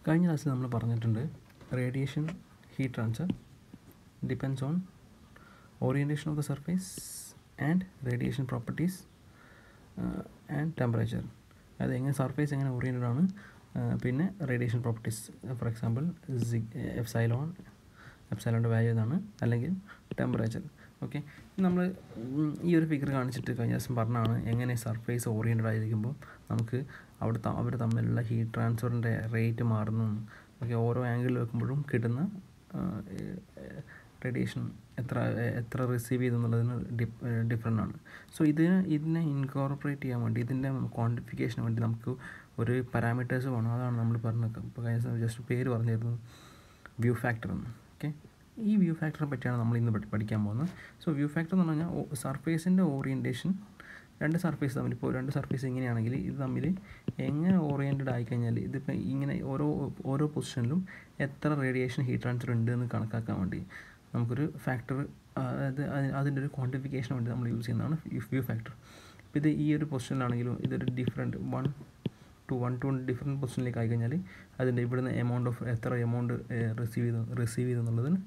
കഴിഞ്ഞ ക്ലാസ്സിൽ നമ്മൾ പറഞ്ഞിട്ടുണ്ട് radiation heat transfer depends on orientation of the surface and radiation properties and temperature. അത് എങ്ങനെ സർഫേസ് എങ്ങനെ ഓറിയൻറ്റഡ് ആണ്, പിന്നെ റേഡിയേഷൻ പ്രോപ്പർട്ടീസ്, ഫോർ എക്സാമ്പിൾ എപ്സൈലോണിൻ്റെ വാല്യൂ ഏതാണ്, അല്ലെങ്കിൽ ടെമ്പറേച്ചർ. ഓക്കെ, നമ്മൾ ഈ ഒരു ഫിഗർ കാണിച്ചിട്ട് കഴിഞ്ഞ ദിവസം പറഞ്ഞാണ് എങ്ങനെ സർഫേസ് ഓറിയൻറ്റഡ് ആയിരിക്കുമ്പോൾ നമുക്ക് അവർ തമ്മിലുള്ള ഹീറ്റ് ട്രാൻസ്ഫറിൻ്റെ റേറ്റ് മാറുന്നു. ഓക്കെ, ഓരോ ആംഗിളിൽ വെക്കുമ്പോഴും കിട്ടുന്ന റേഡിയേഷൻ എത്ര റിസീവ് ചെയ്തു എന്നുള്ളതിന് ഡിഫറെൻ്റ് ആണ്. സോ ഇതിനെ ഇൻകോർപ്പറേറ്റ് ചെയ്യാൻ വേണ്ടി, ഇതിൻ്റെ ക്വാണ്ടിഫിക്കേഷന് വേണ്ടി നമുക്ക് ഒരു പാരാമീറ്റേഴ്സ് വേണം. അതാണ് നമ്മൾ പറഞ്ഞത്. ഇപ്പോൾ കഴിഞ്ഞ ജസ്റ്റ് പേര് പറഞ്ഞിരുന്നു, വ്യൂ ഫാക്ടർ എന്ന്. ഓക്കെ, ഈ വ്യൂ ഫാക്ടറിനെ പറ്റിയാണ് നമ്മൾ ഇന്ന് പഠിക്കാൻ പോകുന്നത്. സോ വ്യൂ ഫാക്ടർ എന്ന് പറഞ്ഞാൽ സർഫേസിൻ്റെ ഓറിയൻറ്റേഷൻ, രണ്ട് സർഫേസ് തമ്മിൽ, ഇപ്പോൾ രണ്ട് സർഫേസ് ഇങ്ങനെയാണെങ്കിൽ ഇത് തമ്മിൽ എങ്ങനെ ഓറിയൻറ്റഡ് ആയിക്കഴിഞ്ഞാൽ ഇതിപ്പോൾ ഇങ്ങനെ ഓരോ പൊസിഷനിലും എത്ര റേഡിയേഷൻ ഹീറ്റ് ട്രാൻസ്ഫർ ഉണ്ട് എന്ന് കണക്കാക്കാൻ വേണ്ടി നമുക്കൊരു ഫാക്ടർ, അതായത് അതിൻ്റെ ഒരു ക്വാണ്ടിഫിക്കേഷൻ വേണ്ടി നമ്മൾ യൂസ് ചെയ്യുന്നതാണ് വ്യൂ ഫാക്ടർ. ഇപ്പോൾ ഇത് ഈ ഒരു പൊസിഷനിലാണെങ്കിലും ഇതൊരു ഡിഫറെൻറ്റ് 1 to 1 ഡിഫറെൻറ്റ് പൊസിഷനിലേക്ക് ആയിക്കഴിഞ്ഞാൽ അതിൻ്റെ ഇവിടുന്ന് എത്ര എമൗണ്ട് റിസീവ് ചെയ്തു എന്നുള്ളതിന്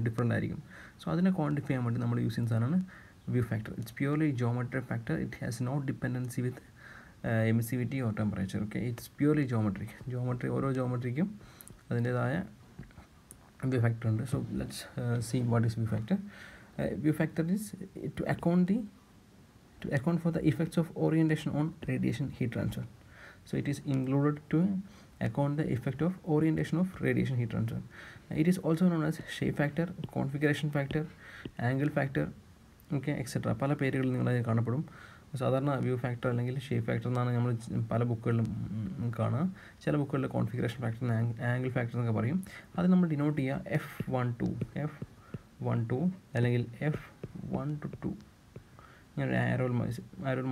ഡിഫറെൻ്റ് ആയിരിക്കും. സോ അതിനെ ക്വാണ്ടിഫൈ ചെയ്യാൻ വേണ്ടി നമ്മൾ യൂസ് ചെയ്യുന്ന സാധനമാണ് view factor. It's purely geometric factor. It has no dependency with emissivity or temperature. Okay, it's purely geometry. ഓരോ ജോമെട്രിക്കും അതിൻ്റേതായ വ്യൂ ഫാക്ടർ ഉണ്ട്. So let's see what is view factor. View factor is to account for the effects of orientation on radiation heat transfer. So it is included to account the effect of orientation of radiation heat transfer. It is also known as shape factor, configuration factor, angle factor, okay, etc. പല പേരുകളിൽ നിങ്ങളത് കാണപ്പെടും. സാധാരണ view factor അല്ലെങ്കിൽ shape factor എന്നാണ് നമ്മൾ പല ബുക്കുകളിലും കാണുക. ചില ബുക്കുകളിൽ കോൺഫിഗറേഷൻ ഫാക്ടർ, ആംഗിൾ ഫാക്ടർ എന്നൊക്കെ പറയും. അത് നമ്മൾ ഡിനോട്ട് ചെയ്യുക F12 അല്ലെങ്കിൽ F1-2 ഇങ്ങനെ ആരോയിൽ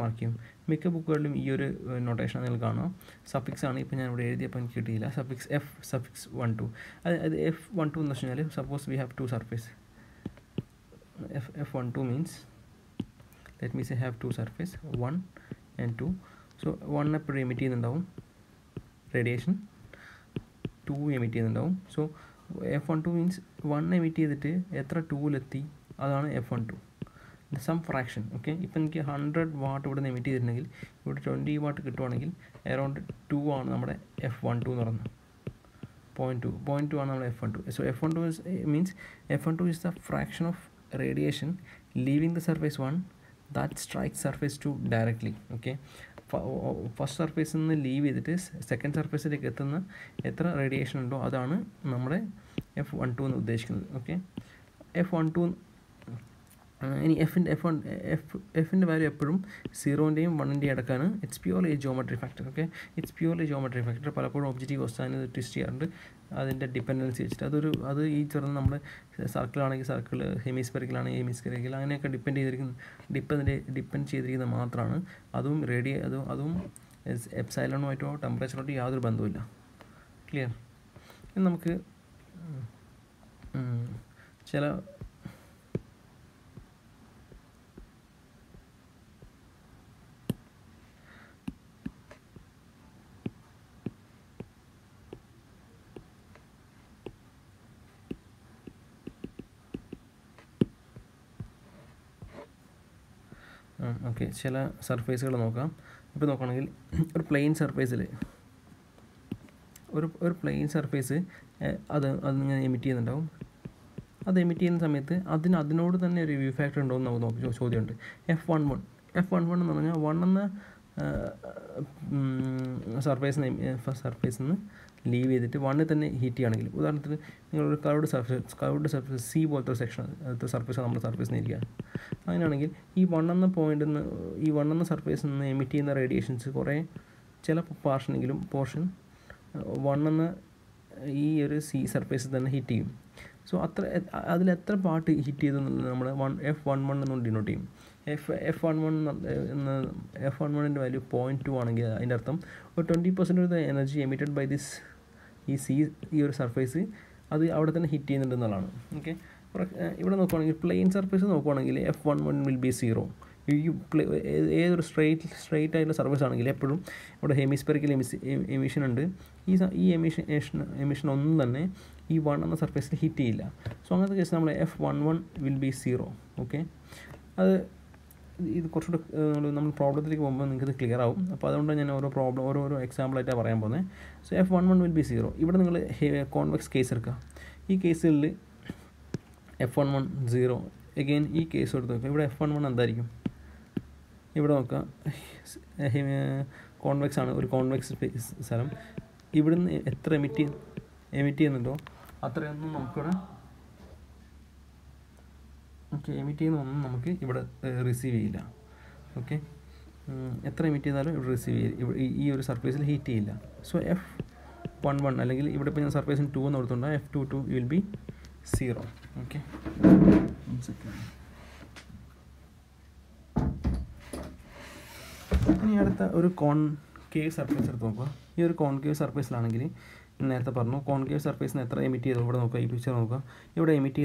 മാർക്ക് ചെയ്യും. മിക്ക ബുക്കുകളിലും ഈ ഒരു നൊട്ടേഷൻ നിങ്ങൾ കാണാം. സഫിക്സ് ആണ്. ഇപ്പോൾ ഞാൻ ഇവിടെ എഴുതിയപ്പോൾ എനിക്ക് കിട്ടിയില്ല. സഫിക്സ് 12. അത് F12 എന്ന് വെച്ച് കഴിഞ്ഞാൽ suppose we have two surface. F12 means let me say have two surface 1 and 2. so 1 എപ്പോഴും എമിറ്റ് ചെയ്യുന്നുണ്ടാവും റേഡിയേഷൻ, 2 എമിറ്റ് ചെയ്യുന്നുണ്ടാവും. സോ F12 മീൻസ് 1 എമിറ്റ് ചെയ്തിട്ട് എത്ര 2-ലെത്തി അതാണ് F12, സം ഫ്രാക്ഷൻ. ഓക്കെ, ഇപ്പം എനിക്ക് 100 വാട്ട് ഇവിടെ നിന്ന് എമിറ്റ് ചെയ്തിട്ടുണ്ടെങ്കിൽ ഇവിടെ 20 വാട്ട് കിട്ടുവാണെങ്കിൽ അറൗണ്ട് 2 ആണ് നമ്മുടെ F12 എന്ന് പറയുന്നത്. 0.2 ആണ് നമ്മുടെ F12. So F12 means F12 is the fraction of radiation leaving the surface 1 that strikes surface 2 directly. Okay, first സർഫേസിൽ നിന്ന് ലീവ് ചെയ്തിട്ട് സെക്കൻഡ് സർഫേസിലേക്ക് എത്തുന്ന എത്ര റേഡിയേഷൻ ഉണ്ടോ അതാണ് നമ്മുടെ F12 എന്ന് ഉദ്ദേശിക്കുന്നത്. ഓക്കെ, F12 ഇനി എഫിൻ്റെ വാല്യൂ എപ്പോഴും 0-ൻ്റെയും 1-ൻ്റെയും ഇടക്കാണ്. It's purely geometry factor. Okay, it's purely geometry factor. പലപ്പോഴും ഒബ്ജക്റ്റീവ് ക്വസ്റ്റ്യൻ ട്വിസ്റ്റ് ചെയ്യാറുണ്ട് അതിൻ്റെ ഡിപ്പെൻഡൻസി വെച്ചിട്ട്. അത് ഈ ചെറുത് നമ്മുടെ സർക്കിളാണെങ്കിൽ സർക്കിൾ, ഹെമിസ്ഫെറിക്കലാണെങ്കിൽ ഹെമിസ്ഫെറിക്കൽ, അങ്ങനെയൊക്കെ ഡിപ്പെൻഡ് ചെയ്തിരിക്കുന്നത് മാത്രമാണ്. അതും എപ്സൈലോണുമായിട്ടോ ടെമ്പറേച്ചറുമായിട്ടോ യാതൊരു ബന്ധവുമില്ല. ക്ലിയർ? നമുക്ക് ചില ചില സർഫേസുകൾ നോക്കാം. ഇപ്പോൾ നോക്കുകയാണെങ്കിൽ ഒരു പ്ലെയിൻ സർഫേസിൽ ഒരു പ്ലെയിൻ സർഫേസ് അതിങ്ങനെ എമിറ്റ് ചെയ്യുന്നുണ്ടാവും. അത് എമിറ്റ് ചെയ്യുന്ന സമയത്ത് അതിനോട് തന്നെ ഒരു വ്യൂ ഫാക്ടർ ഉണ്ടോ എന്ന് നമുക്ക് ചോദ്യമുണ്ട്. F11 എന്ന് പറഞ്ഞാൽ 1 എന്ന സർഫേസിൽ നിന്ന് ലീവ് ചെയ്തിട്ട് 1 തന്നെ ഹീറ്റ് ചെയ്യുകയാണെങ്കിൽ, ഉദാഹരണത്തിന് നിങ്ങളൊരു കർവ്ഡ് സർഫേസ് സി പോലത്തെ ഒരു സെക്ഷൻ സർഫേസ് നമ്മുടെ സർഫേസിൽ ഇരിക്കുക. അങ്ങനെയാണെങ്കിൽ ഈ 1 എന്ന പോയിൻ്റിൽ നിന്ന്, ഈ 1 എന്ന സർഫേസിൽ നിന്ന് എമിറ്റ് ചെയ്യുന്ന റേഡിയേഷൻസ് ചില പോർഷൻ 1 എന്ന ഈ ഒരു സി സർഫേസിൽ തന്നെ ഹിറ്റ് ചെയ്യും. സോ അതിലെത്ര പാർട്ട് ഹിറ്റ് ചെയ്തു എന്നുള്ളത് നമ്മൾ F11 എന്നുകൊണ്ട് ഡിനോട്ട് ചെയ്യും. F11ൻ്റെ വാല്യൂ 0.2 ആണെങ്കിൽ അതിൻ്റെ അർത്ഥം ഒരു 20% of the energy emitted by ഈ ഒരു സർഫേസ് അത് അവിടെ തന്നെ ഹിറ്റ് ചെയ്യുന്നുണ്ട് എന്നുള്ളതാണ്. ഓക്കെ, ഇവിടെ നോക്കുകയാണെങ്കിൽ പ്ലെയിൻ സർഫേസ് നോക്കുകയാണെങ്കിൽ F11 വിൽ ബി 0. ഈ ഏതൊരു സ്ട്രെയിറ്റ് ആയിട്ടുള്ള സർഫേസ് ആണെങ്കിൽ എപ്പോഴും ഇവിടെ ഹെമിസ്ഫെറിക്കൽ എമിഷൻ ഉണ്ട്. ഈ എമിഷൻ ഒന്നും തന്നെ ഈ 1 എന്ന സർഫേസിൽ ഹിറ്റ് ചെയ്യില്ല. സോ അങ്ങനത്തെ കേസ് നമ്മൾ F11 വിൽ ബി 0. ഓക്കെ, അത് ഇത് കുറച്ചുകൂടെ നമ്മൾ പ്രോബ്ലത്തിലേക്ക് പോകുമ്പോൾ നിങ്ങൾക്ക് ഇത് ക്ലിയർ ആവും. അപ്പോൾ അതുകൊണ്ട് ഞാൻ ഓരോരോ എക്സാമ്പിളായിട്ടാണ് പറയാൻ പോകുന്നത്. So F11 will be 0. ഇവിടെ നിങ്ങൾ കോൺവെക്സ് കേസ് എടുക്കുക. ഈ കേസുകളിൽ F11 0. എഗെയിൻ ഈ കേസ് എടുത്ത് നോക്കുക. ഇവിടെ F11 എന്തായിരിക്കും? ഇവിടെ നോക്കുക, കോൺവെക്സ് ആണ്, ഒരു കോൺവെക്സ് സ്ഥലം. ഇവിടുന്ന് എത്ര എമിറ്റ് ചെയ്യുന്നുണ്ടോ അത്രയൊന്നും നമുക്കിവിടെ എമിറ്റ് ചെയ്യുന്നൊന്നും നമുക്ക് ഇവിടെ റിസീവ് ചെയ്യില്ല. ഓക്കെ, എത്ര എമിറ്റ് ചെയ്താലും ഇവിടെ റിസീവ് ചെയ്യില്ല, ഈ ഒരു സർഫേസിൽ ഹീറ്റ് ചെയ്യില്ല. സോ F11 അല്ലെങ്കിൽ ഇവിടെ ഇപ്പോൾ ഞാൻ സർഫേസിന് 2 എന്ന് കൊടുത്തുകൊണ്ട് F22 വിൽ ബി 0. ഓക്കെ, ഇനി അടുത്ത ഒരു കോൺകേവ് സർഫേസ് എടുത്ത് നോക്കുക. ഈ ഒരു കോൺകേവ് സർഫേസിലാണെങ്കിൽ നേരത്തെ പറഞ്ഞു, കോൺകേവ് സർഫേസിന് എത്ര എമിറ്റ് ചെയ്തു ഇവിടെ നോക്കുക. ഈ പിക്ചർ നോക്കുക. ഇവിടെ എമിറ്റ്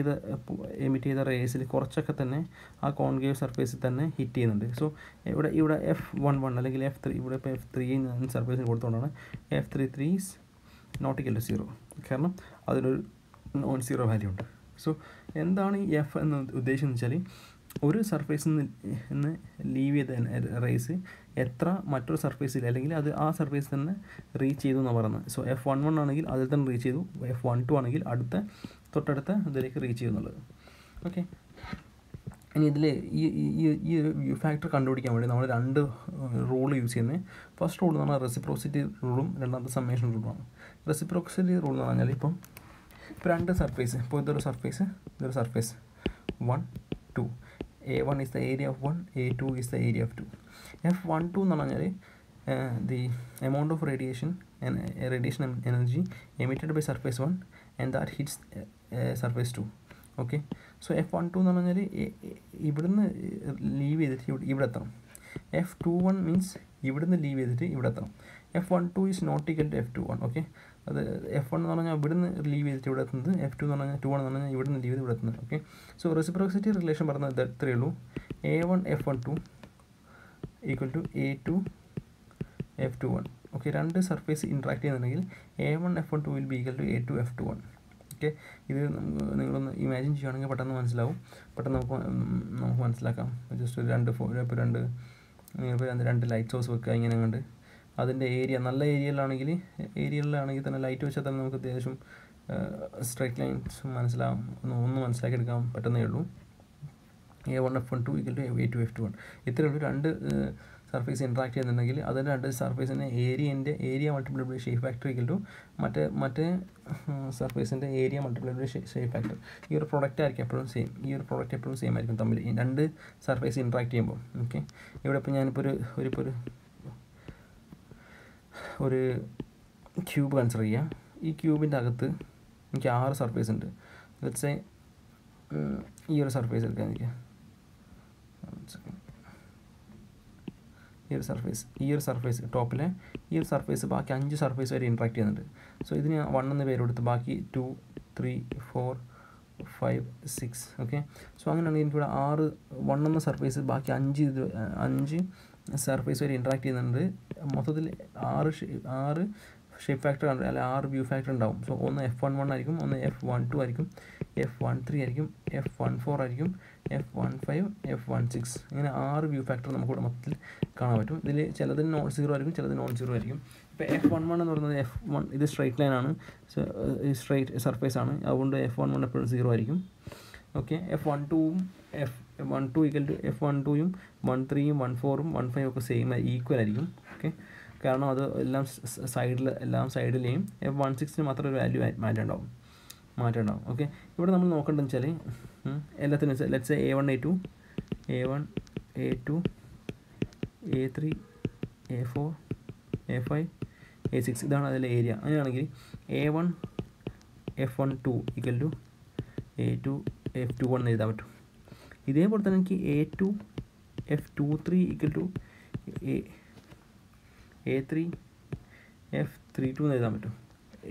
ചെയ്ത റേസിൽ കുറച്ചൊക്കെ തന്നെ ആ കോൺകേവ് സർഫേസിൽ തന്നെ ഹിറ്റ് ചെയ്യുന്നുണ്ട്. സോ ഇവിടെ F11 അല്ലെങ്കിൽ F3, ഇവിടെ ഇപ്പോൾ F3 സർഫേസിന് കൊടുത്തുകൊണ്ടാണ് F33 is not equal to 0. കാരണം അതിലൊരു നോൺ സീറോ വാല്യൂ ഉണ്ട്. സോ എന്താണ് ഈ F എന്ന് ഉദ്ദേശിച്ചെന്ന് വെച്ചാൽ, ഒരു സർഫേസിൽ നിന്ന് ലീവ് ചെയ്ത റേസ് എത്ര മറ്റൊരു സർഫേസിൽ അല്ലെങ്കിൽ അത് ആ സർഫേസിൽ തന്നെ റീച്ച് ചെയ്തു എന്നാണ് പറയുന്നത്. സോ F11 ആണെങ്കിൽ അതിൽ തന്നെ റീച്ച് ചെയ്തു, F12 ആണെങ്കിൽ തൊട്ടടുത്ത ഇതിലേക്ക് റീച്ച് ചെയ്തു എന്നുള്ളത്. ഓക്കെ, ഇനി ഇതിൽ ഈ വ്യൂ ഫാക്ടർ കണ്ടുപിടിക്കാൻ വേണ്ടി നമ്മൾ 2 റൂൾ യൂസ് ചെയ്യുന്നത്. ഫസ്റ്റ് റൂൾ എന്ന് പറഞ്ഞാൽ റെസിപ്രോസിറ്റി റൂളും രണ്ടാമത്തെ സമ്മേഷൻ റൂളുമാണ്. റെസിപ്രോസിറ്റി റൂൾ എന്ന് പറഞ്ഞാൽ ഇപ്പം 2 സർഫേസ്, ഇപ്പോൾ ഇതൊരു surface 1, 2. A1 is the area of 1, A2 is the area of 2. F12 എന്ന് പറഞ്ഞാൽ the amount of radiation energy emitted by surface 1 and that hits surface 2. Okay, so F12 എന്ന് പറഞ്ഞാൽ ഇവിടുന്ന് ലീവ് ചെയ്തിട്ട് ഇവിടെ എത്തണം. F21 മീൻസ് ഇവിടുന്ന് ലീവ് ചെയ്തിട്ട് ഇവിടെ എത്തണം. F12 is not equal to F21. Okay, അത് F1 എന്ന് പറഞ്ഞാൽ ഇവിടുന്ന് ലീവ് ചെയ്തിട്ട് ഇവിടെ എത്തുന്നത്, F2 എന്ന് പറഞ്ഞാൽ 2 എന്ന് പറഞ്ഞാൽ ഇവിടുന്ന് ലീവ് ചെയ്ത് ഇവിടെ എത്തുന്നത്. ഓക്കെ, സോ റെസിപ്രോസിറ്റി റിലേഷൻ പറഞ്ഞത് ഇത്രയേ ഉള്ളൂ. A1 F12 equal to A2 F21. Okay, 2 surface interact ചെയ്യുന്നുണ്ടെങ്കിൽ A1 F12 will be equal to A2 F21. Okay, ഇത് നിങ്ങളൊന്ന് ഇമാജിൻ ചെയ്യുകയാണെങ്കിൽ പെട്ടെന്ന് മനസ്സിലാവും, പെട്ടെന്ന് നമുക്ക് മനസ്സിലാക്കാം. ജസ്റ്റ് ഒരു 2 ലൈറ്റ് സോഴ്സ് വെക്കുക ഇങ്ങനെ കണ്ട്, അതിൻ്റെ ഏരിയ നല്ല ഏരിയയിലാണെങ്കിൽ തന്നെ ലൈറ്റ് വെച്ചാൽ തന്നെ നമുക്ക് അത്യാവശ്യം സ്ട്രൈറ്റ് ലൈൻസ് ഒന്ന് മനസ്സിലാക്കിയെടുക്കാൻ പറ്റുന്നേ ഉള്ളൂ. A1 F12 equal to A2 F21. ഇത്രയുള്ളൂ. 2 സർഫേസ് ഇൻട്രാക്ട് ചെയ്യുന്നുണ്ടെങ്കിൽ അതിൻ്റെ 2 സർഫേസിൻ്റെ area multiplied by shape factor equal to മറ്റേ സർഫേസിൻ്റെ area multiplied by shape factor. ഈ ഒരു പ്രോഡക്റ്റ് ആയിരിക്കും എപ്പോഴും സെയിം ആയിരിക്കും തമ്മിൽ, ഈ 2 സർഫേസ് ഇൻട്രാക്ട് ചെയ്യുമ്പോൾ. ഓക്കെ, ഇവിടെ ഇപ്പോൾ ഞാനിപ്പോൾ ഒരു ക്യൂബ് കൺസിഡർ ചെയ്യാം. ഈ ക്യൂബിൻ്റെ അകത്ത് എനിക്ക് 6 സർഫേസ് ഉണ്ട്. ലെറ്റ്സ് സേ ഈ ഒരു സർഫേസ് എടുക്കാൻ എനിക്ക് ഈ ഒരു സർഫേസ് ടോപ്പിലെ ഈ ഒരു സർഫേസ് ബാക്കി 5 സർഫേസ് വരെ ഇൻട്രാക്ട് ചെയ്യുന്നുണ്ട്. സോ ഇതിന് 1 എന്ന് പേര് കൊടുത്ത് ബാക്കി 2, 3, 4, 5, 6. ഓക്കെ, സോ അങ്ങനെയാണെങ്കിൽ എനിക്കിവിടെ 1 എന്ന സർഫേസ് ബാക്കി 5 സർഫേസ് വരെ ഇൻട്രാക്ട് ചെയ്യുന്നുണ്ട്. മൊത്തത്തിൽ 6 ഷേപ്പ് ഫാക്ടർ ഉണ്ട്, അല്ല 6 വ്യൂ ഫാക്ടർ ഉണ്ടാവും. സോ ഒന്ന് F11 ആയിരിക്കും, ഒന്ന് F12 ആയിരിക്കും, F13 ആയിരിക്കും, F14 ആയിരിക്കും, F15, F16. ഇങ്ങനെ 6 വ്യൂ ഫാക്ടർ നമുക്കിവിടെ മൊത്തത്തിൽ കാണാൻ പറ്റും. ഇതിൽ ചിലത് നോൺ സീറോ ആയിരിക്കും, ചിലത് നോൺ സീറോ ആയിരിക്കും. ഇപ്പോൾ F11 എന്ന് പറയുന്നത് ഇത് സ്ട്രൈറ്റ് ലൈനാണ്, സ്ട്രൈറ്റ് സർഫേസ് ആണ്, അതുകൊണ്ട് F11 എപ്പോഴും 0 ആയിരിക്കും. ഓക്കെ, F12ഉം F12 ഈക്വൽ ടു F12ഉം 13ഉം 14ഉം 15ഉം ഒക്കെ സെയിം ഈക്വൽ ആയിരിക്കും. ഓക്കെ, കാരണം അത് എല്ലാം സൈഡിലെയും F16ന് മാത്രം ഒരു വാല്യൂ മാറ്റം ഉണ്ടാവും. ഓക്കെ, ഇവിടെ നമ്മൾ നോക്കേണ്ടതെന്ന് വെച്ചാൽ എല്ലാത്തിനും let's A1 A2 A3 A4 A5 A6 ഇതാണ് അതിലെ ഏരിയ. അങ്ങനെയാണെങ്കിൽ A1 F12 equal to A2 F21 എന്ന് എഴുതാൻ പറ്റും. ഇതേപോലെ തന്നെ എനിക്ക് A2 F23 equal to A3 F32 എന്ന് എഴുതാൻ പറ്റും.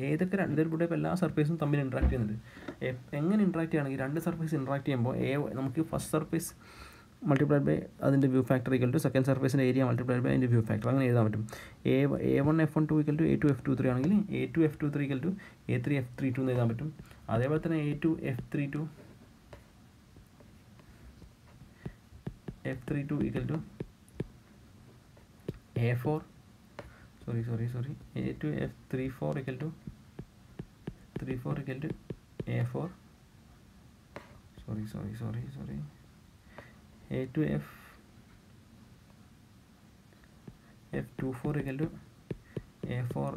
ഏതൊക്കെ ഇതിലൂടെ ഇപ്പോൾ എല്ലാ സർഫേസും തമ്മിൽ ഇൻട്രാക്ട് ചെയ്യുന്നുണ്ട്. എങ്ങനെ ഇൻട്രാക്ട് ചെയ്യുകയാണെങ്കിൽ 2 സർഫേസ് ഇൻട്രാക്ട് ചെയ്യുമ്പോൾ നമുക്ക് ഫസ്റ്റ് സർഫേസ് മൾട്ടിപ്ലൈഡ് ബൈ അതിൻ്റെ view factor equal to second സർഫേസിൻ്റെ ഏരിയ മൾട്ടിപ്ലൈഡ് ബൈ അതിൻ്റെ വ്യൂ ഫാക്ടർ, അങ്ങനെ എഴുതാൻ പറ്റും. A1 F12 equal to A2 F23 ആണെങ്കിൽ A2 F23 equal to A3 F32 എന്ന് എഴുതാൻ പറ്റും. അതേപോലെ തന്നെ A2 F32 equal to A2 F34 equal to A4 A2 F24 equal to A4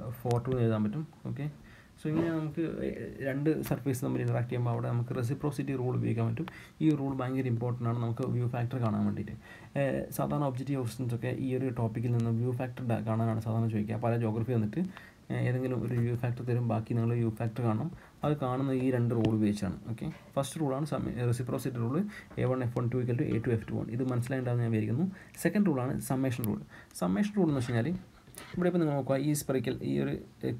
F42 എന്ന് എഴുതാൻ പറ്റും. ഓക്കെ, സോ ഇങ്ങനെ നമുക്ക് രണ്ട് സർഫേസ് തമ്മിൽ ഇൻട്രാക്ട് ചെയ്യുമ്പോൾ അവിടെ നമുക്ക് റെസിപ്രോസിറ്റി റൂൾ ഉപയോഗിക്കാൻ പറ്റും. ഈ റൂൾ ഭയങ്കര ഇമ്പോർട്ടൻ്റ് ആണ് നമുക്ക് വ്യൂ ഫാക്ടർ കാണാൻ വേണ്ടിയിട്ട്. സാധാരണ ഒബ്ജക്റ്റീവ് ക്വസ്റ്റ്യൻസ് ഒക്കെ ഈ ഒരു ടോപ്പിക്കിൽ നിന്ന് വ്യൂ ഫാക്ടർ കാണാനാണ് സാധാരണ ചോദിക്കുക. പല ജോഗ്രഫി വന്നിട്ട് ഏതെങ്കിലും ഒരു വ്യൂ ഫാക്ടർ തരും, ബാക്കി നിങ്ങൾ വ്യൂ ഫാക്ടർ കാണണം. അത് കാണുന്ന ഈ രണ്ട് റൂൾ ഉപയോഗിച്ചാണ്. ഓക്കെ, ഫസ്റ്റ് റൂളാണ് reciprocity rule, A1 F12 equal to A2 F21. ഇത് മനസ്സിലായിട്ടുണ്ടാകുന്ന ഞാൻ വിചാരിക്കുന്നു. സെക്കൻഡ് റൂളാണ് സമ്മേഷൻ റൂൾ. സമ്മേഷൻ റൂൾ എന്ന് വെച്ച് കഴിഞ്ഞാൽ ഇവിടെ ഇപ്പോൾ നിങ്ങൾ നോക്കുക, ഈ സ്പെറിക്കൽ ഈ ഒരു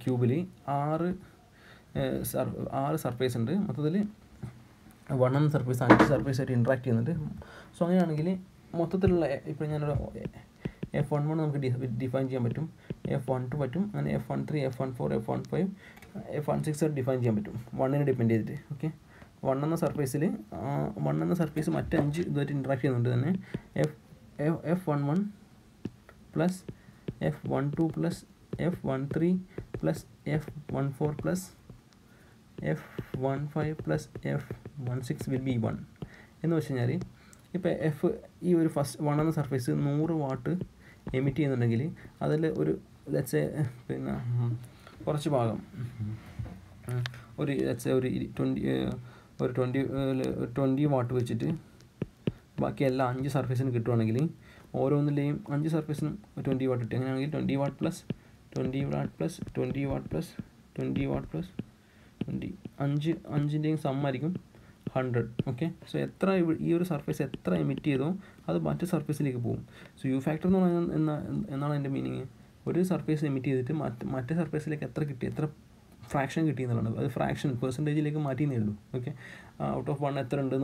ക്യൂബിൽ 6 സർഫേസ് ഉണ്ട്. മൊത്തത്തിൽ 1 എന്ന സർഫേസ് 5 സർഫേസ് ആയിട്ട് ഇൻട്രാക്ട് ചെയ്യുന്നുണ്ട്. സോ അങ്ങനെയാണെങ്കിൽ മൊത്തത്തിലുള്ള ഇപ്പോൾ ഞാനൊരു F11 നമുക്ക് ഡിഫൈൻ ചെയ്യാൻ പറ്റും, F12 പറ്റും, അങ്ങനെ F13, F14, F15, F16 define ചെയ്യാൻ പറ്റും 1നെ ഡിപ്പെൻഡ് ചെയ്തിട്ട്. ഓക്കെ, 1 എന്ന സർഫേസ് മറ്റ് 5 ഇതുമായിട്ട് ഇൻട്രാക്ട് ചെയ്യുന്നുണ്ട് തന്നെ. F11 plus F12 plus F13 plus F14 plus F15 plus F16 will be 1 എന്ന് വെച്ച് കഴിഞ്ഞാൽ ഇപ്പോൾ ഈ ഒരു ഫസ്റ്റ് 1 എന്ന സർഫേസ് 100 വാട്ട് എമിറ്റ് ചെയ്യുന്നുണ്ടെങ്കിൽ അതിൽ ഒരു ലെറ്റ്സ് പിന്നെ കുറച്ച് ഭാഗം ഒരു ലെറ്റ്സ് ഒരു 20 വാട്ട് വെച്ചിട്ട് ബാക്കി എല്ലാ 5 സർഫേസിനും കിട്ടുവാണെങ്കിൽ ഓരോന്നിലെയും 5 സർഫേസിനും 20 വാട്ട് കിട്ടും. അങ്ങനെയാണെങ്കിൽ 20 what plus 20 what plus 20 what plus 20 what plus 20 5ൻ്റെയും സമ്മായിരിക്കും 100. Okay, so എത്ര ഈ ഒരു സർഫേസ് എത്ര എമിറ്റ് ചെയ്തോ അത് മറ്റു സർഫേസിലേക്ക് പോകും. സോ യു ഫാക്ടർ എന്ന് പറയുന്നത് എന്നാണ് അതിൻ്റെ മീനിങ്. ഒരു സർഫേസ് എമിറ്റ് ചെയ്തിട്ട് മറ്റേ സർഫേസിലേക്ക് എത്ര ഫ്രാക്ഷൻ കിട്ടി എന്നുള്ളത്. അത് ഫ്രാക്ഷൻ പെർസെൻറ്റേജിലേക്ക് മാറ്റിയെന്നേ ഉള്ളൂ. ഓക്കെ, ഔട്ട് ഓഫ് 1 എത്ര ഉണ്ട്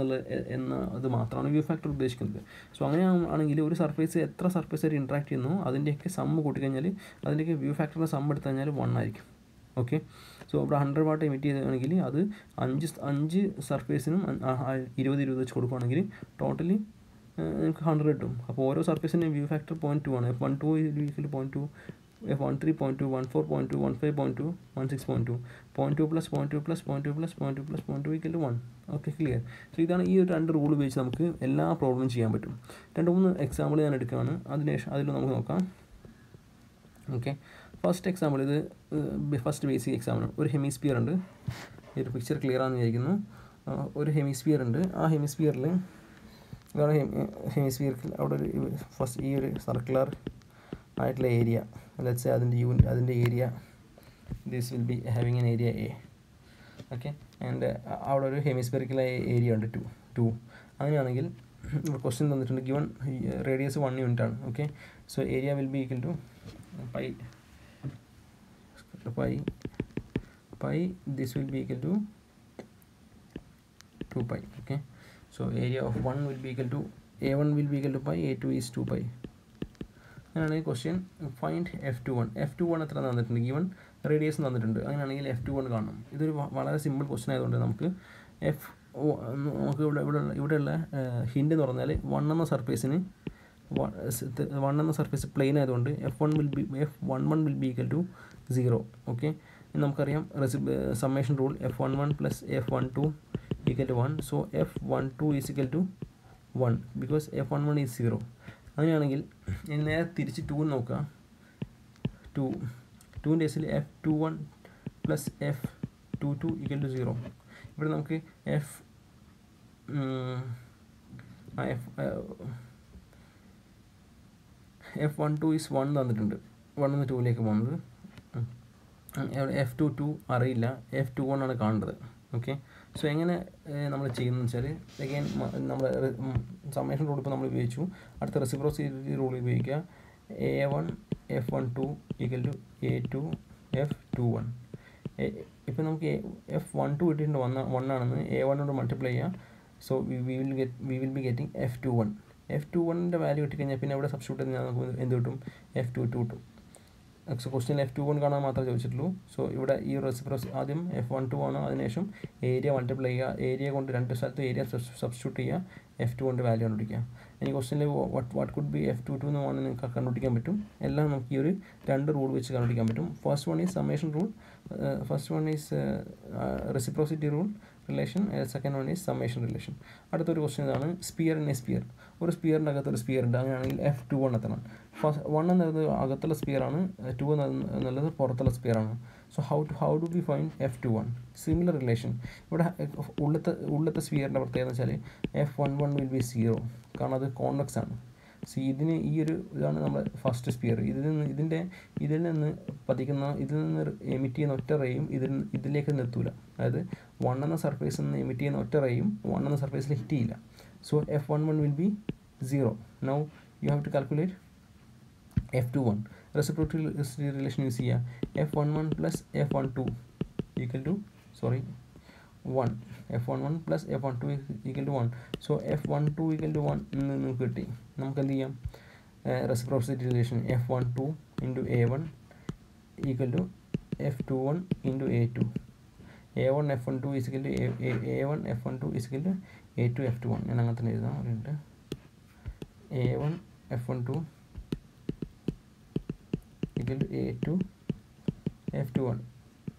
എന്ന അത് മാത്രമാണ് വ്യൂ ഫാക്ടർ ഉദ്ദേശിക്കുന്നത്. സോ അങ്ങനെ ആണെങ്കിൽ ഒരു സർഫേസ് എത്ര സർഫേസായിട്ട് ഇൻട്രാക്ട് ചെയ്യുന്നു അതിൻ്റെയൊക്കെ സമ്മ് കൂട്ടിക്കഴിഞ്ഞാൽ അതിൻ്റെയൊക്കെ വ്യൂ ഫാക്ടറിൻ്റെ സമ്മ് എടുത്തു കഴിഞ്ഞാൽ 1 ആയിരിക്കും. ഓക്കെ, സോ ഇവിടെ 100 വാട്ട് എമിറ്റ് ചെയ്താണെങ്കിൽ അത് 5 സർഫേസിനും 20 വെച്ച് കൊടുക്കുകയാണെങ്കിൽ ടോട്ടലി നമുക്ക് 100 കിട്ടും. അപ്പോൾ ഓരോ സർഫേസിൻ്റെ വ്യൂ ഫാക്ടർ 0.2 ആണ്. F12 0.2, F13 0.2, 14 0.2, 15 0.2, 16 0.2, 0.2 plus 0.2 plus 0.2 plus 0.2 plus 0.2 equal to 1. Okay, clear. So ഇതാണ് ഈ ഒരു 2 റൂൾ ഉപയോഗിച്ച് നമുക്ക് എല്ലാ പ്രോബ്ലം ചെയ്യാൻ പറ്റും. 2-3 എക്സാമ്പിൾ ഞാൻ എടുക്കുകയാണ്, അതിൽ നമുക്ക് നോക്കാം. ഓക്കെ, ഫസ്റ്റ് എക്സാമ്പിൾ ഇത് ഫസ്റ്റ് ബേസിക് എക്സാമ്പിളാണ്. ഒരു ഹെമിസ്ഫിയർ ഉണ്ട്. ഈ ഒരു പിക്ചർ ക്ലിയർ ആണെന്ന് വിചാരിക്കുന്നു. ഒരു ഹെമിസ്ഫിയർ ഉണ്ട്. ആ ഹെമിസ്ഫിയറിൽ അവിടെ ഒരു ഫസ്റ്റ് ഈ ഒരു സർക്കുലർ ആയിട്ടുള്ള ഏരിയ ലെറ്റ്സ് സേ അതിൻ്റെ area this will be having an area A. Okay, and അവിടെ ഒരു ഹെമിസ്ഫിയറിക്കൽ ഏരിയ ഉണ്ട് 2. അങ്ങനെയാണെങ്കിൽ ക്വസ്റ്റ്യൻ തന്നിട്ടുണ്ട് ഗിവൺ റേഡിയസ് 1 യൂണിറ്റ് ആണ്. Okay, so area will be equal to pi this will be equal to 2 pi. Okay, so area of 1 will be equal to A1 will be equal to pi, A2 is 2 pi. അങ്ങനെയാണെങ്കിൽ question find F21 എത്ര തന്നിട്ടുണ്ട്, given radius തന്നിട്ടുണ്ട്. അങ്ങനെയാണെങ്കിൽ F21 കാണണം. ഇതൊരു വളരെ simple question ആയതുകൊണ്ട് നമുക്ക് ഇവിടെയുള്ള ഹിൻഡ് എന്ന് പറഞ്ഞാൽ 1 എന്ന സർഫേസ് പ്ലെയിൻ ആയതുകൊണ്ട് F11 will be equal to 0. Okay, നമുക്കറിയാം summation rule F11 plus F12 equal to 1. So F12 is equal to 1 because F11 is 0. അങ്ങനെയാണെങ്കിൽ ഇനി നേരെ തിരിച്ച് 2 നോക്കുക. 2ൻ്റെ കേസിൽ F21 plus F22 equal to 0. ഇവിടെ നമുക്ക് F12 ഈസ് 1 തന്നിട്ടുണ്ട്. 1 നിന്ന് 2ലേക്ക് പോകുന്നത്. F22 അറിയില്ല, F21 ആണ് കാണേണ്ടത്. ഓക്കെ, സോ എങ്ങനെ നമ്മൾ ചെയ്യുന്നതെന്ന് വെച്ചാൽ അഗൈൻ നമ്മൾ സമ്മേഷൻ റൂൾ ഇപ്പോൾ നമ്മൾ ഉപയോഗിച്ചു. അടുത്ത റെസിപ്രോസിറ്റി റൂൾ ഉപയോഗിക്കുക. A1 F12 equal to A2 F21. ഇപ്പോൾ നമുക്ക് F12 കിട്ടിയിട്ടുണ്ട് 1 ആണെന്ന് A1 കൊണ്ട് മൾട്ടിപ്ലൈ ചെയ്യുക. So we will be getting F21. F21ൻ്റെ വാല്യൂ കിട്ടിക്കഴിഞ്ഞാൽ പിന്നെ ഇവിടെ സബ്സ്റ്റിറ്റ്യൂട്ട് ചെയ്താൽ നമുക്ക് എന്ത് കിട്ടും? F22 കിട്ടും. സോ ക്വസ്റ്റ്യൻ F21 കാണാൻ മാത്രമേ ചോദിച്ചിട്ടുള്ളൂ. സോ ഇവിടെ ഈ റെസിപ്രോസിറ്റി ആദ്യം F12 ആണ്, അതിനുശേഷം ഏരിയ മൾട്ടിപ്ലൈ ചെയ്യുക, ഏരിയ കൊണ്ട് രണ്ട് സ്ഥലത്ത് ഏരിയ സബ്സ്റ്റിറ്റ്യൂട്ട് ചെയ്യുക, F21ൻ്റെ വാല്യൂ കണ്ടുപിടിക്കുക. ഇനി ക്വസ്റ്റ്യനിൽ വാട്ട് കുഡ് ബി F22 എന്ന് വേണമെങ്കിൽ നിങ്ങൾക്ക് കണ്ടുപിടിക്കാൻ പറ്റും. എല്ലാം നമുക്ക് ഈ ഒരു രണ്ട് റൂൾ വെച്ച് കണ്ടുപിടിക്കാൻ പറ്റും. First one is summation rule, first one is reciprocity rule relation, second one is summation relation. അടുത്തൊരു ക്വസ്റ്റ്യൻ ഇതാണ്, സ്പിയർ ഇൻ എ സ്പിയർ. ഒരു സ്പിയറിൻ്റെ അകത്തൊരു സ്പിയർ ഉണ്ട്, അങ്ങനെയാണെങ്കിൽ F21 എത്തണം. ഫസ്റ്റ് 1 എന്നുള്ളത് അകത്തുള്ള സ്പിയറാണ്, 2 എന്നുള്ളത് പുറത്തുള്ള സ്പിയറാണ്. So how do we find F21? Similar relation. ഇവിടെ ഉള്ളത്തെ സ്പിയറിൻ്റെ പ്രത്യേകത എന്ന് വെച്ചാൽ F11 വിൽ ബി 0, കാരണം അത് കോൺവെക്സ് ആണ്. സോ ഇതിന് ഈ ഒരു ഇതാണ് നമ്മുടെ ഫസ്റ്റ് സ്പിയർ. ഇതിൽ നിന്ന് പതിക്കുന്ന, ഇതിൽ നിന്ന് എമിറ്റ് ചെയ്യുന്ന ഒറ്റ റേയും ഇതിലേക്ക് നിർത്തൂല. അതായത് 1 എന്ന സർഫേസിൽ നിന്ന് എമിറ്റ് ചെയ്യുന്ന ഒറ്റ റേയും 1 എന്ന സർഫേസിൽ ഹിറ്റ് ചെയ്യില്ല. So F11 will be 0. Now you have to calculate F21. Reciprocity relation use ചെയ്യുക. F11 plus F12 equal to 1. F11 plus F12 equal to 1. So F12 equal to 1 എന്ന് നമുക്ക് കിട്ടി. നമുക്ക് എന്ത് ചെയ്യാം? Reciprocity relation F12 into A1 equal to F21 into A2. A1 F12 equal to A1 F12 equal to A2 F21. ഞാൻ അങ്ങനെ തന്നെ എഴുതാം. പറയുന്നുണ്ട് A1 F12 equal to A2 F21.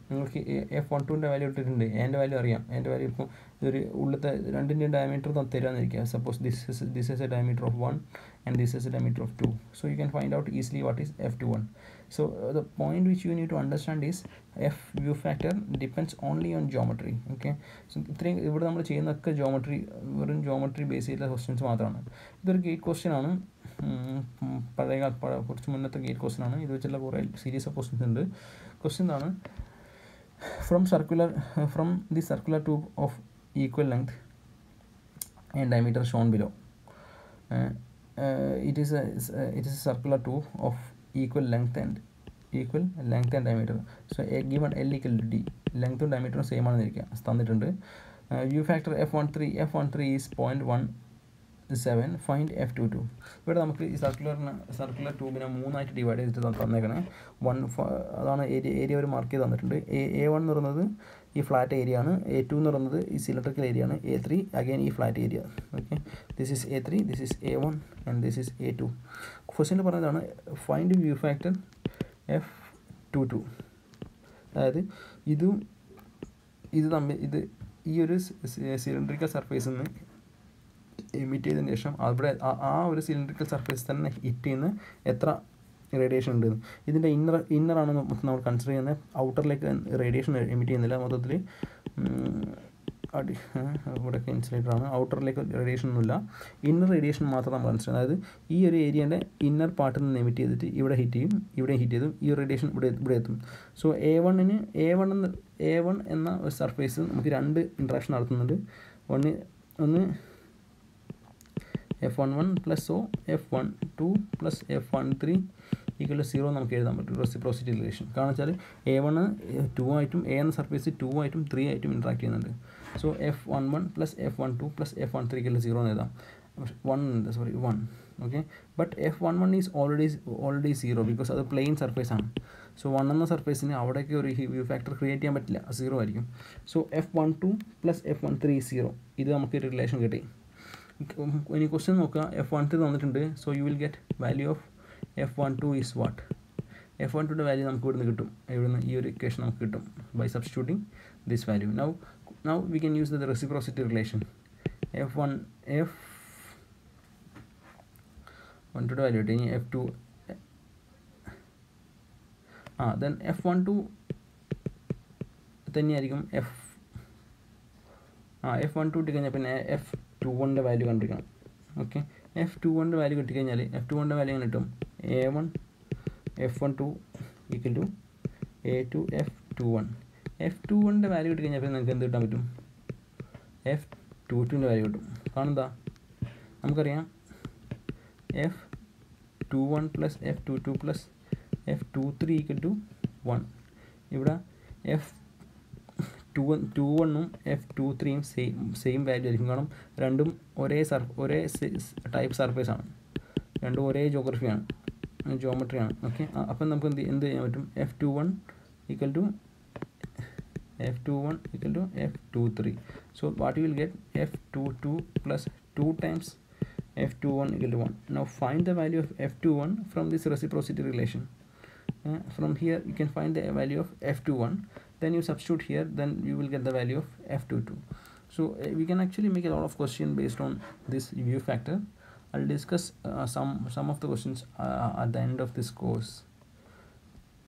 നിങ്ങൾക്ക് F12ൻ്റെ വാല്യൂ ഇട്ടിട്ടുണ്ട്, എൻ്റെ വാല്യൂ അറിയാം. എൻ്റെ വാല്യൂ ഇപ്പോൾ ഇതൊരു ഉള്ളത്തെ രണ്ടിൻ്റെയും ഡയമീറ്റർ തരാമെന്നിരിക്കുക. Suppose this is a diameter of 1 and this is a diameter of 2. So you can find out easily what is F21. So the point which you need to understand is view factor depends only on geometry. Okay, so ഇത്രയും ഇവിടെ നമ്മൾ ചെയ്യുന്നതൊക്കെ വെറും geometry base ചെയ്ത questions മാത്രമാണ്. ഇതൊരു gate question ആണ്, കുറച്ച് മുന്നത്തെ ഗേറ്റ് ക്വസ്റ്റ്യൻ ആണ്. ഇത് വെച്ചുള്ള കുറേ സീരീസ് ഓഫ് ക്വസ്റ്റ്യൻസ് ഉണ്ട്. ക്വസ്റ്റ്യൻ ആണ്, from the circular tube of equal length and diameter shown below. It is a circular tube of equal length and diameter. So a given L equal to D, length and diameter same ആണെന്നിരിക്കുക, തന്നിട്ടുണ്ട്. View factor F13 is 0.17. Find F22. ഇവിടെ നമുക്ക് ഈ circular ട്യൂബിനെ 3 divide ചെയ്തിട്ട് തന്നേക്കണേ. അതാണ് area ഒരു mark ചെയ്ത് തന്നിട്ടുണ്ട്. A1 എന്ന് പറയുന്നത് ഈ ഫ്ലാറ്റ് ഏരിയ ആണ്, A2 എന്ന് പറയുന്നത് ഈ സിലിണ്ടറിക്കൽ ഏരിയ ആണ്, A3 അഗൈൻ ഈ flat area. Okay, this is A3, this is A1 and this is A2. ക്വസ്റ്റ്യനിൽ പറഞ്ഞതാണ് ഫൈൻഡ് വ്യൂ ഫാക്ടർ F22. അതായത് ഇത് ഈ ഒരു സിലിണ്ടറിക്കൽ സർഫേസിൽ നിന്ന് എമിറ്റ് ചെയ്തതിന് ശേഷം അവിടെ ആ ഒരു സിലിണ്ടറിക്കൽ സർഫേസ് തന്നെ ഹിറ്റ് ചെയ്യുന്ന എത്ര റേഡിയേഷൻ ഉണ്ട്. ഇതിൻ്റെ ഇന്നറാണ് നമ്മൾ കൺസിഡർ ചെയ്യുന്നത്. ഔട്ടറിലേക്ക് റേഡിയേഷൻ എമിറ്റ് ചെയ്യുന്നില്ല. മൊത്തത്തിൽ ഇവിടെയൊക്കെ ഇൻസുലേറ്ററാണ്, ഔട്ടറിലേക്ക് റേഡിയേഷൻ ഒന്നുമില്ല, ഇന്നർ റേഡിയേഷൻ മാത്രം നമ്മൾ കൺസിഡർ. അതായത് ഈ ഒരു ഏരിയൻ്റെ ഇന്നർ പാർട്ടിൽ നിന്ന് എമിറ്റ് ചെയ്തിട്ട് ഇവിടെ ഹിറ്റ് ചെയ്യും, ഇവിടെ ഹിറ്റ് ചെയ്തും ഈ റേഡിയേഷൻ ഇവിടെ എത്തും. സോ A1 എന്ന ഒരു സർഫേസ് നമുക്ക് 2 ഇൻട്രാക്ഷൻ നടത്തുന്നുണ്ട്. ഒന്ന് F11 plus F12 plus F13 equal to 0 നമുക്ക് എഴുതാൻ പറ്റും റെസിപ്രോസിറ്റി റിലേഷൻ. കാരണം വെച്ചാൽ A1 2 ആയിട്ടും A എന്ന സർഫേസ് 2 ആയിട്ടും 3 ആയിട്ടും ഇൻട്രാക്ട് ചെയ്യുന്നുണ്ട്. So F11 plus F12 plus F13 equal to 0 എന്ന് എഴുതാം. 1. Okay, but F11 is already 0 because അത് പ്ലെയിൻ സർഫേസ് ആണ്. സോ 1 എന്ന സർഫേസിന് അവിടേക്ക് ഒരു വ്യൂ ഫാക്ടർ ക്രിയേറ്റ് ചെയ്യാൻ പറ്റില്ല, 0 ആയിരിക്കും. So F12 plus F13 is 0. ഇത് നമുക്കൊരു റിലേഷൻ കിട്ടി. ഇനി ക്വസ്റ്റ്യൻ നോക്കുക, F13 തന്നിട്ടുണ്ട്. So you will get value of F12 is what? F12ൻ്റെ വാല്യൂ നമുക്ക് ഇവിടുന്ന് കിട്ടും, ഇവിടുന്ന് ഈ ഒരു ഇക്വേഷൻ നമുക്ക് കിട്ടും by substituting this value. Now we can use the reciprocity relation. F12ൻ്റെ വാല്യൂ കിട്ടി. ഇനി F2 ദെൻ F12 തന്നെയായിരിക്കും F12 കിട്ടിക്കഴിഞ്ഞാൽ പിന്നെ F21ൻ്റെ വാല്യൂ കണ്ടുപിടിക്കണം. ഓക്കെ, F21ൻ്റെ വാല്യൂ കിട്ടിക്കഴിഞ്ഞാൽ F21ൻ്റെ വാല്യൂ എങ്ങനെ കിട്ടും? A1 F12 equal to A2 F21. F21ൻ്റെ വാല്യൂ കിട്ടിക്കഴിഞ്ഞാൽ പിന്നെ നമുക്ക് എന്ത് കിട്ടാൻ പറ്റും? F22ൻ്റെ വാല്യൂ കിട്ടും. കാരണം എന്താ നമുക്കറിയാം, F21 plus F22 plus F23 equal to 1. ഇവിടെ F21ഉം F23യും സെയിം വാല്യൂ ആയിരിക്കും. കാരണം രണ്ടും ഒരേ ടൈപ്പ് സർഫേസ് ആണ്, രണ്ടും ഒരേ ജോമെട്രിയാണ്. ഓക്കെ, അപ്പം നമുക്ക് എന്ത് ചെയ്യാൻ പറ്റും? F21 equal to F23. So what you will get, F22 plus 2 times F21 equal to 1. Now find the value of F21 from this reciprocity relation. From here you can find the value of F21, then you substitute here, then you will get the value of F22. So we can actually make a lot of questions based on this view factor. I'll discuss some of the questions at the end of this course.